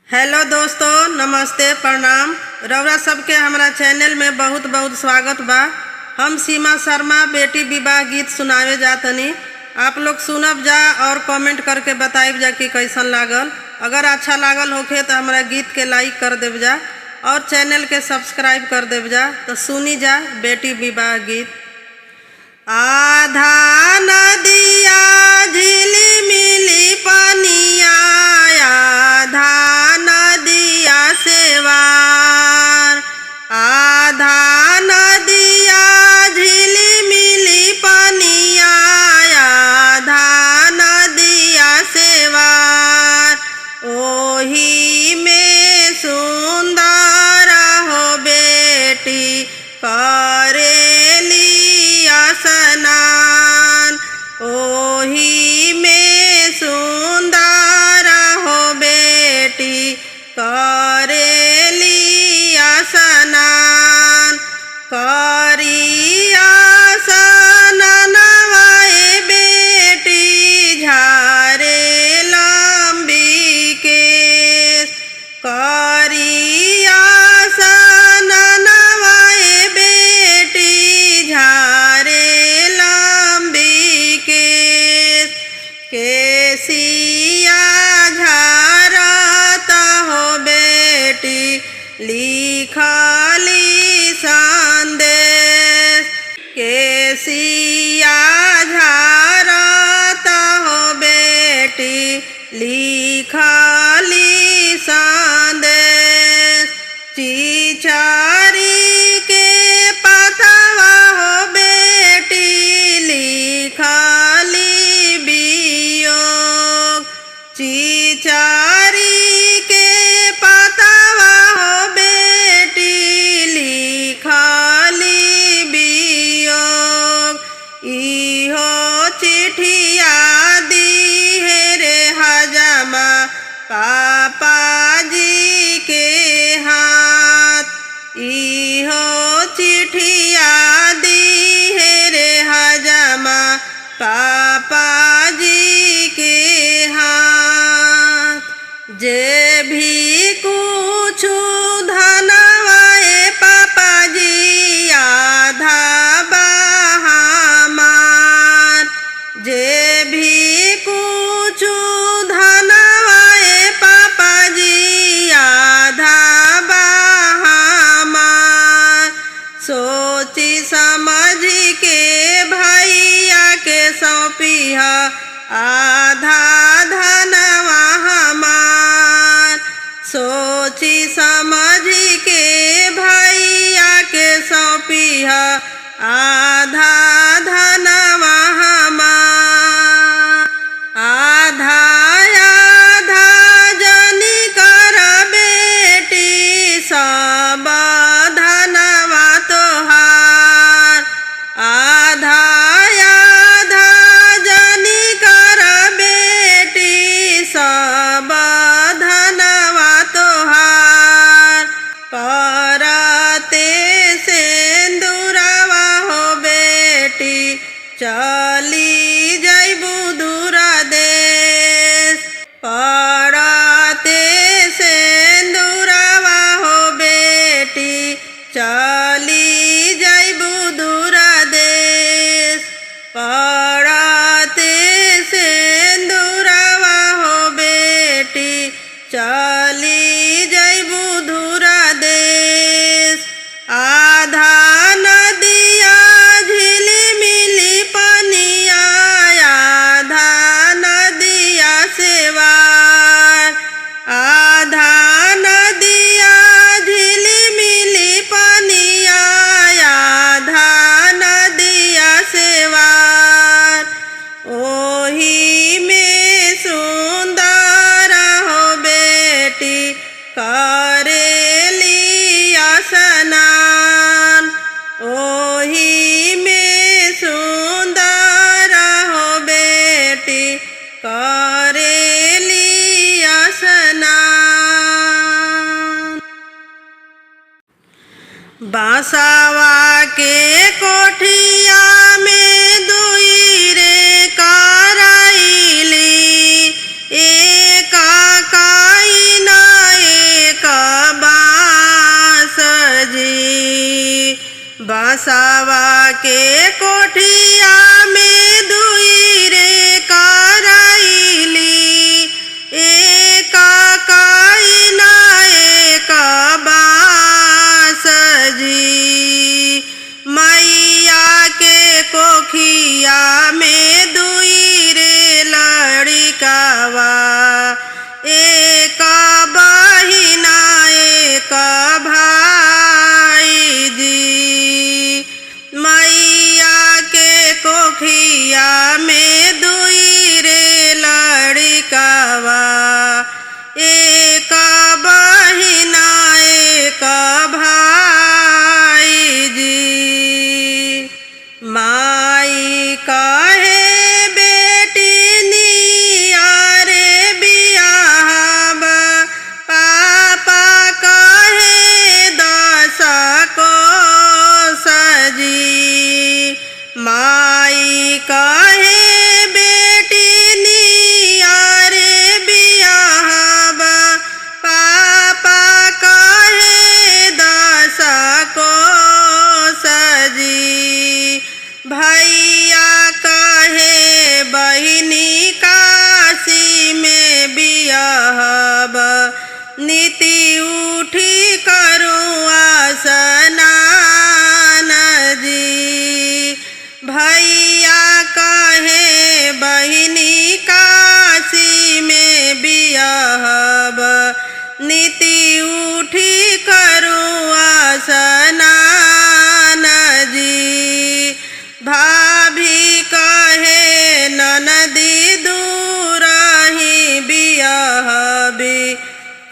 Hello दोस्तों, नमस्ते, प्रणाम। रउरा सबके हमारा चैनल में बहुत बहुत स्वागत बा। हम सीमा शर्मा बेटी विवाह गीत सुनावे जातनी। आप लोग सुनब जा और कमेंट करके बताइब जा कि कैसन लागल। अगर अच्छा लागल होखे तो हमारा गीत के लाइक कर देव जा और चैनल के सब्सक्राइब कर देव जा। तो सुनी जा बेटी विवाह गीत। आधा नदिया झिलिमिली पनिया, आधा नदिया सेवार, आधा नदिया झिलिमिली पनिया, आधा नदिया सेवार। ओही में सुंदर हो बेटी करेली स्नान, ओही में सुंदर हो बेटी करेली स्नान। करिया स्नानवाए बेटी झारे लंबी केस, करिया स्नानवाए बेटी झारे लंबी केस। केसिया झारत हो बेटी लिखली संदेश, केसिया झारत हो बेटी लिखली संदेश। चिचारी के पतवा हो बेटी लिखली वियोग, चिचारी के पतवा हो बेटी लिखली वियोग। इहो चिठिया दी है रे हजमा पापा जी के हाथ, इहो चिठिया दी है रे हजमा पापा जी के हाथ। जे भी कुछ धनवाए पापा जी आधा बहामार, जे भी कुछ धनवाए पापा जी आधा बहामार। सोची समझ के भैया के सौंपी है आधा धनवा हमार, सोची समझ के भैया के सौंपी है आधा धनवा हमार। आधा आधा जनी कर बेटी सब धनवा तोहार, आधा आधा जनी कर बेटी सब धनवा तोहार। परते सिंदूरवा हो बेटी चली जइबू दूर देश, परते सिंदूरवा हो बेटी चली जइबू दूर देश, परते सिंदूरवा हो बेटी चली जइबू दूर देश। आधा नदिया झिलिमिली पनिया, आधा नदिया सेवार, आधा नदिया झिलिमिली पनिया, आधा नदिया सेवार। ओही में सुंदर हो बेटी करेली स्नान, ओही में सुंदर हो बेटी करेली स्नान। बांसवा के कोठिया में दुई रे कराइली, एक काई ना के कोठिया में दुई रे करैली, एक कईना एक बाँस जी। मैया के कोखिया में दुई रे लड़िकावा, एक बहिना एक भाई जी। मैया के कोखिया में दुई रे लड़िकावा, एक बहिना एक भाई जी। माई कहे बेटी नियारे बियाहबा, पापा कहे 10 कोस जी। माई कहे बेटी नियारे बियाहबा, पापा कहे 10 कोस जी। भैया कहे बहिनी काशी में बियाहब, नीति उठी करुआ स्नान जी। भैया कहे बहिनी काशी में बियाहब, नीति उठी करुआ स्नान जी। भाभी कहे ननदी दूरही बियाहबी,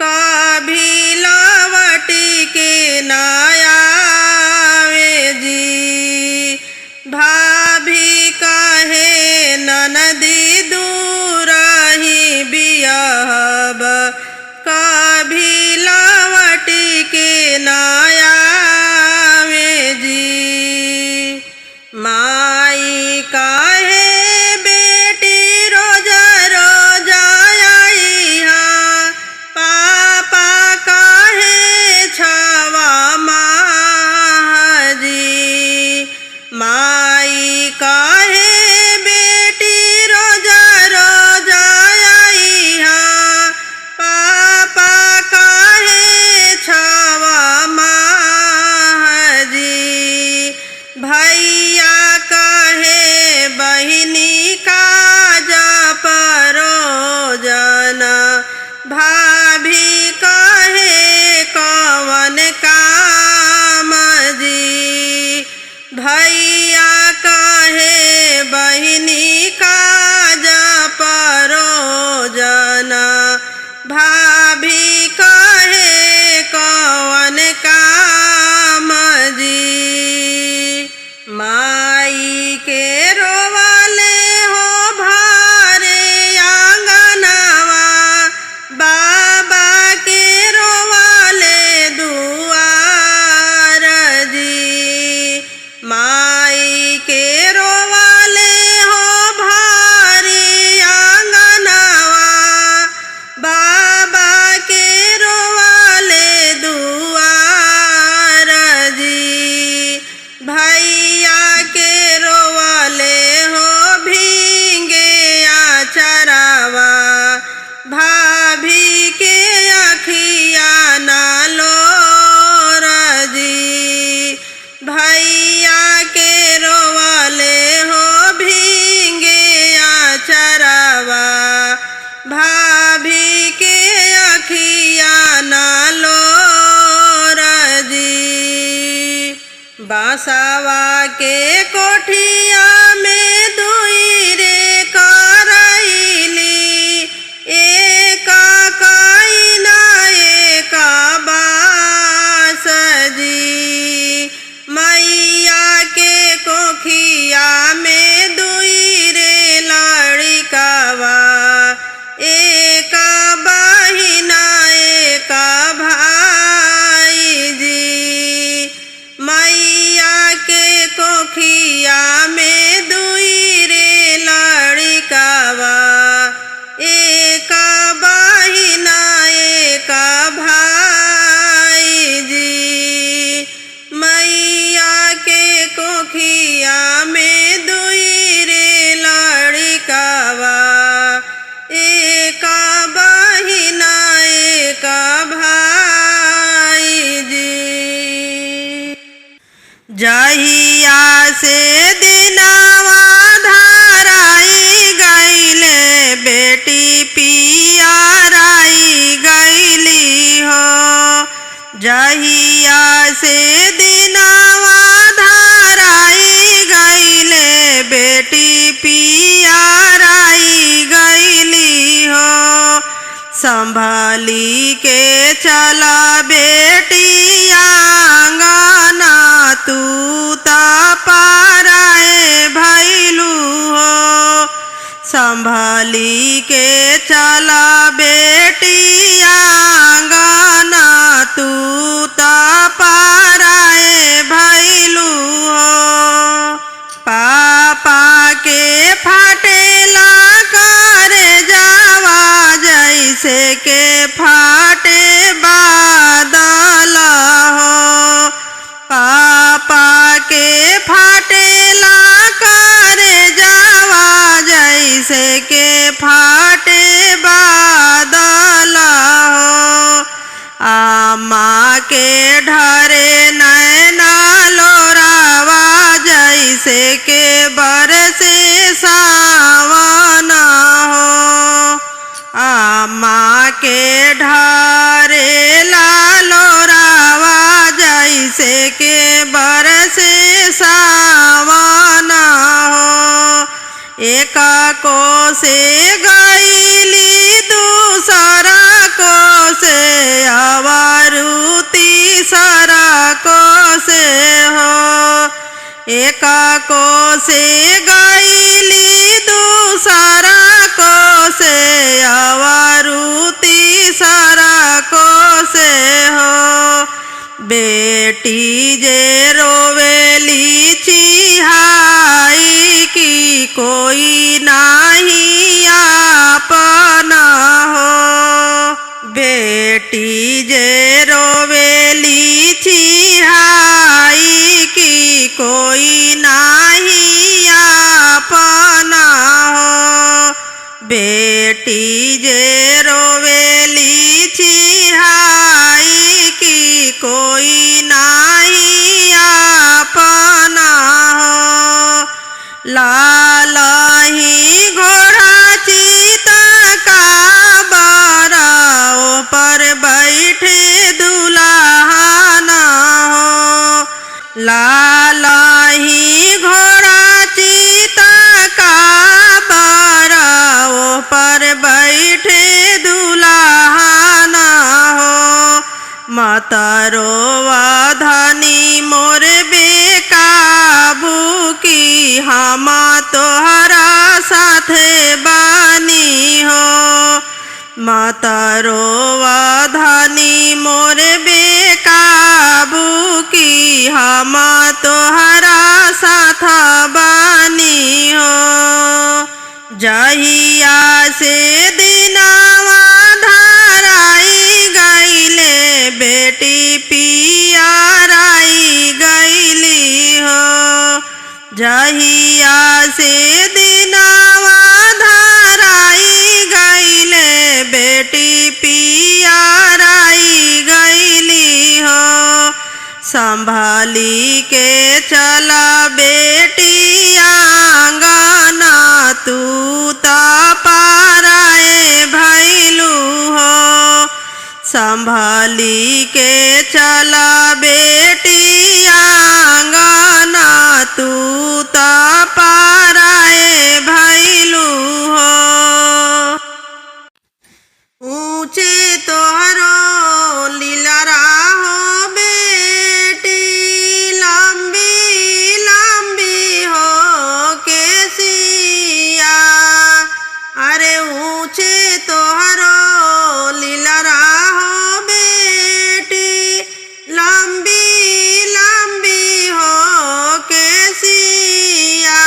कभी लवटी के न आवे जी। भाभी कहे ननदी दूरही बियाहब, कभी लवटी के न आवे जी। माई कहे बेटी रोजा रोजा आइहा, पापा कहे 6वां माह जी। माई कहे बेटी रोजा रोजा आइहा, पापा कहे 6वां माह जी। भैया कहे बहिनी काजा परोजन, भाभी कहे कवन काम जी। भैया कहे बहिनी काजा परोजन, भाभी कहे कवन काम जी। माई के रोवाले हो भारे आंगनवा, बाबा के रोवाले दुआर जी। माई के रोवाले हो भारी आंगनवा, बाबा के रोवाले दुआर जी। भैया के रोवाले हो भींगे आचरावा, भाभी के अखिया ना लोर जी। भैया के रोवाले हो भींगे आचरावा, भाभी के अखिया ना लोर जी। बांसवा के कोठिया में दुई रे करैली, एक कईना एक बाँस जी। मैया के कोखिया में दुई रे लड़िकावा, एक बहिना एक भाई जी। मैया के कोखिया में दिनावा धाराई गईले बेटी पियराई गईली हो। जहिया से दिनावा धाराई गईले बेटी पियराई गईली हो। संभाली के चला बेटी आंगना तू पाराए भैलू हो। संभाली के चला बेटी आंगना तू पाराए भैलू हो। पापा के फाटेला करे जावा जैसे के फाटे बादल हो। पापा के फाटेला करे जावा जैसे के फाटे बादल हो। आमा के ढरे नैना लोरावा जैसे के बरसे सावन हो। आमा के ढरे लोरावा जैसे के बरसे सावन हो। एक को से गईली दूसरा को से अवरु तीसरा को से हो। एक को से गईली दूसरा को से अवरु तीसरा को से हो। बेटी जे रोवेली चिहाई की कोई नहीं आपना हो। बेटी जे रोवेली चिहाई की कोई नहीं आपना हो। बेटी जे रोवेली चिहाई की कोई नहीं आपना हो। लाल ही घोड़ा चित का बराओ पर बैठे दुल्हन हो। लाल ही घोड़ा चित का बराओ पर बैठे दुल्हन हो। मत रोवा धनी मोर बेकाबू की हम तोहरा साथे बानी हो। मत रोवा धनी मोर बेकाबू की हम तोहरा साथ बानी हो। जहिया से दिनावा धाराई गईले बेटी पियराई गईली हो। जहिया से दिनावा धाराई गईले बेटी पियराई गईली हो। संभाली के चला बेटी आंगना तू पाराए भैलू हो। संभाली के चला बेटी आंगना तू पाराए भैलू हो। ऊंचे तोहरो लीलरा हो बेटी लंबी लंबी हो केसिया। अरे ऊंचे तोहरो लीलरा हो बेटी लंबी लंबी हो केसिया।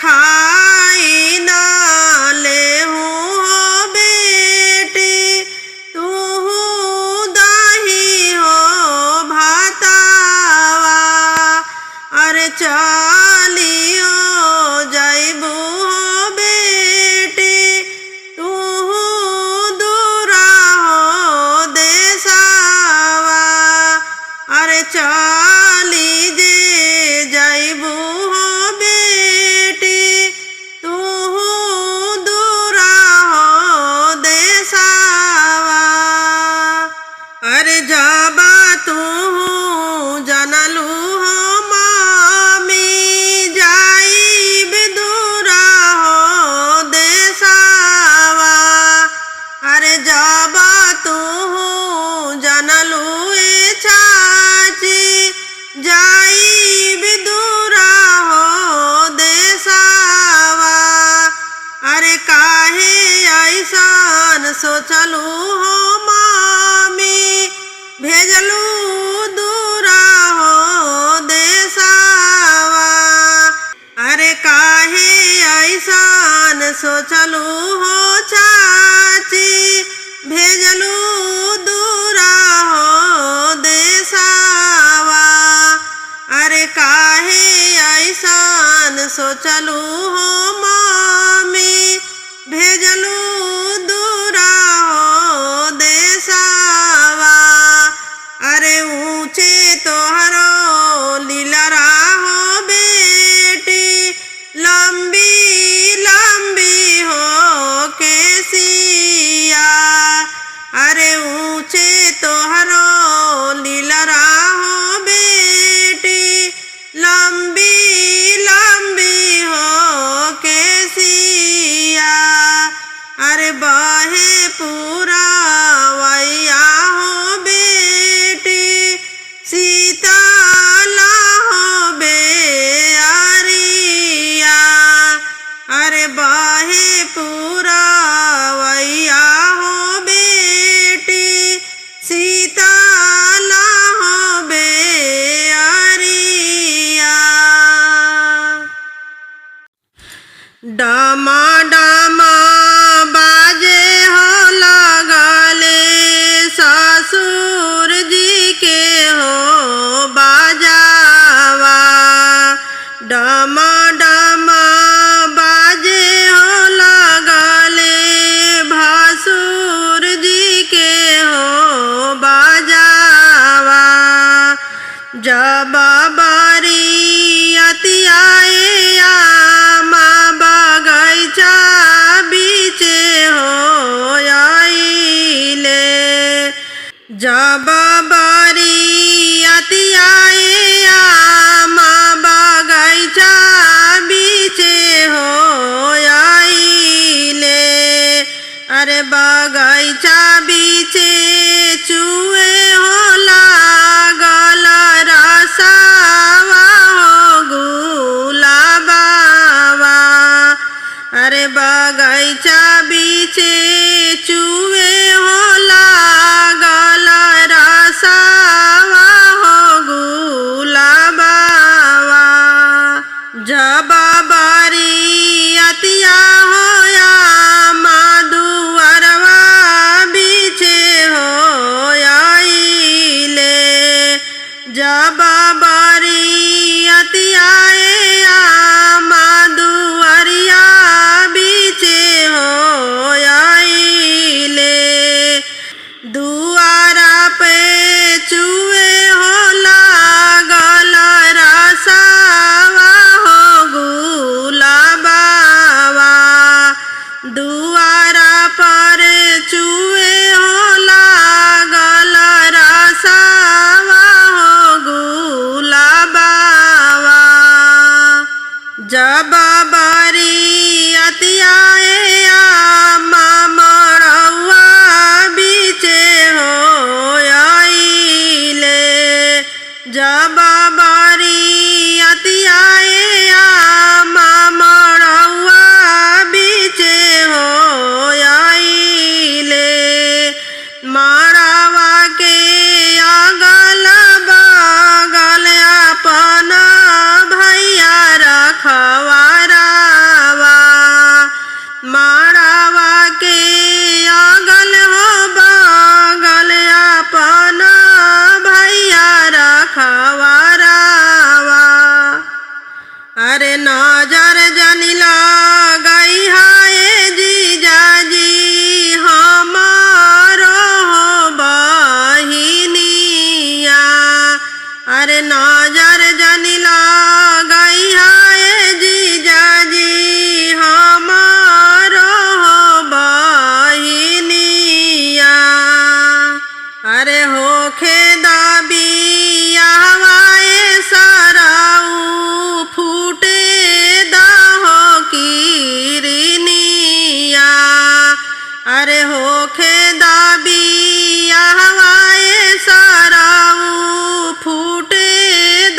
खाई ना ले हो बेटी तू दही हो भातावा अरे चलियो जैबू हो बेटी तू दूरा हो देसावा अरे चली जे जैबू हो बेटी तू दूरा हो देसावा अरे जाबा तू जनलू हो मामी जाइब दूरा हो देसावा अरे जाबा तू जनलू ए चाची जाइब दूरा हो देसावा अरे काहे ऐसान सोचलू हो मामी भेजलू दूरा हो देसावा अरे काहे ऐसान सोचलू हो चाची भेजलू दूरा हो देसावा अरे काहे ऐसान सोचलू हो मामी भेजलू दूरा हो देसावा अरे ऊंचे तोहरो लीलरा हो बेटी लंबी लंबी हो केसिया अरे ऊंचे तोहरो लीलरा हो बेटी लंबी लंबी हो केसिया अरे बहे पूरा वैया हो बेटी सीताला हो बेअरिया अरे बहे पूरा वैया हो बेटी सीताला हो बेअरिया डामा डामा बाजे हो लगले ससुर जी के हो बाजावा डामा डामा बाजे हो लगले भासुर जी के हो बाजावा जब बरियतियाए माँ बगैचा बीचे हो आइले जब बरियतियाए माँ बगैचा बीचे हो आइले अरे बगैचा बीचे चूहे हो लागल रसावा हो गुलाबावा अरे बगैचा बीचे चूहे हो लागल रसावा हो गुलाबावा जब बरियतिया होया दुअरवा बीचे हो आइले जब बरियतिया दुअरिया बीचे हो आइले दुआरा पे चूहे हो लागल रसावा हो गुलाबावा दुआरा पर चूहे हो लागल रसावा हो गुलाबावा जब बरियतिया मरौआ बीचे हो आइले जब बरियतिया मरौआ बीचे हो आइले मारावा के अगल बगल अपन भैया रखवारा अरे नजर जनी लगाई हाय जीजाजी हमारो बहिनिया। अरे नजर जनी लगाई हाय जीजाजी हमारो बहिनिया। अरे होखे दाबिया हवाए सराऊ फूटे दहो किरनिया। अरे होखे दाबिया हवाए सराऊ फूटे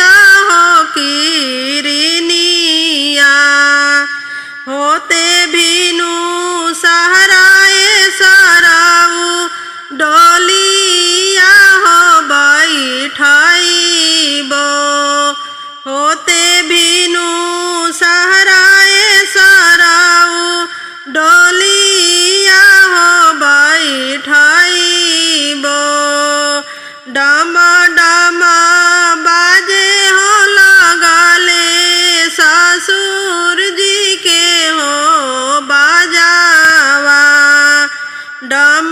दहो किरनिया। होते भीनु सहराए सराऊ डोलिया हो बैठाइबो। होते भीनु सहराए सराऊ डोलिया हो बैठाइबो। डम डम बाजे हो लगले ससुर जी के हो बाजावा। डम